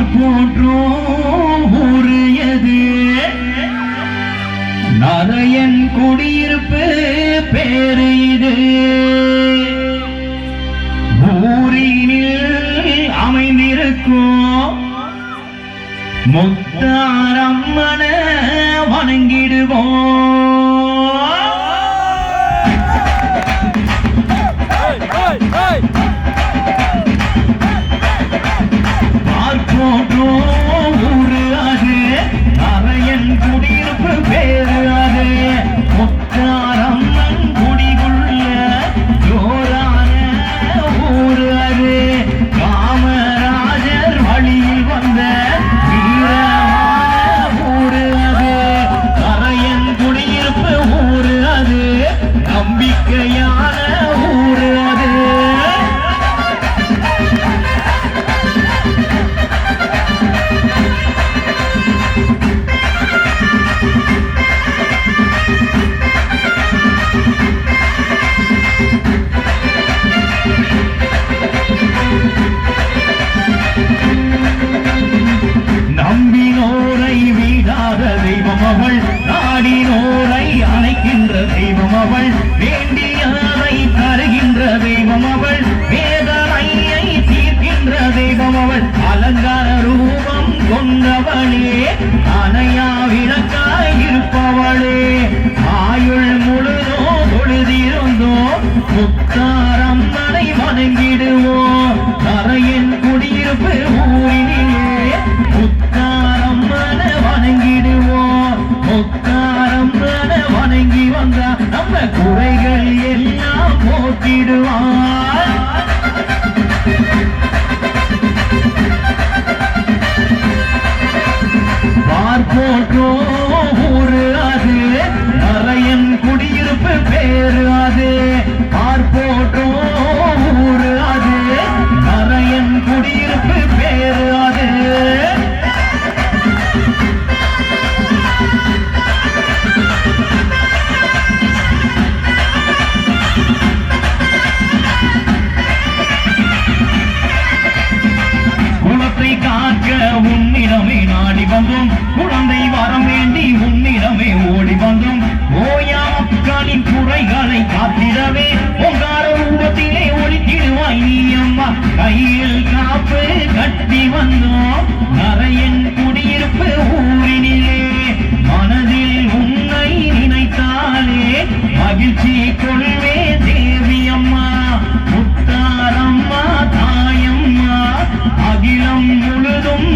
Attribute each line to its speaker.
Speaker 1: போற்றும் ஊரு எது? நரையன் குடியிருப்பு பேரு இது. ஊரினில் அமைந்திருக்கும் முத்தாரம்மன வணங்கிடுவோம். ஊரு அது நரையன் குடியிருப்பு பேரு அது. முத்தாரம்மன் குடிகுள்ள ஜோரான ஊரு அது. காமராஜர் வழியில் வந்த வீரமான ஊரு அது. நரையன் குடியிருப்பு ஊரு அது. நம்பிக்கையான ஊரு அது. நம்பினோரை வீடாத தெய்வம் அவள். நாடினோரை அழைக்கின்ற தெய்வம் அவள். வேண்டியதை தருகின்ற தெய்வம் அவள். வேதனையை தீர்க்கின்ற தெய்வம் அவள். அலங்கார ரூபம் கொண்டவளே, அணையா விளக்காய் இருப்பவளே. ஆயுள் முழுதோ தொழுதிருந்தோம் முத்தாரம்மனை வணங்கிடுவோம். நரையன் குடியிருப்பு ஊரினிலே முத்தாரம்மனை வணங்கிடுவோம். முத்தாரம்மனை வணங்கி வந்தா நம்ம குறைகள் எல்லாம் போக்கிடுவார். பார்ப்போற்றோம் ஊரு அது. நரையன் குடியிருப்பு பேரு அது. பார்ப்போற்றோம் ஊரு அது. நரையன் குடியிருப்பு பேரு அது. குலத்தை காக்க உன்னிடமே நாடி வந்தோம். குழந்தை வரம் வேண்டி உன்னிடமே ஓடி வந்தோம். ஓயா மக்களின் குறைகளை காத்திடவே உங்கார ரூபத்திலே ஒளித்திடுவாய் நீ அம்மா. கையில் காப்பு கட்டி வந்தோம் நரையன் குடியிருப்பு ஊரினிலே. மனதில் உன்னை நினைத்தாலே மகிழ்ச்சி கொள்வே தேவி அம்மா. முத்தாரம்மா தாயம்மா அகிலம் முழுதும்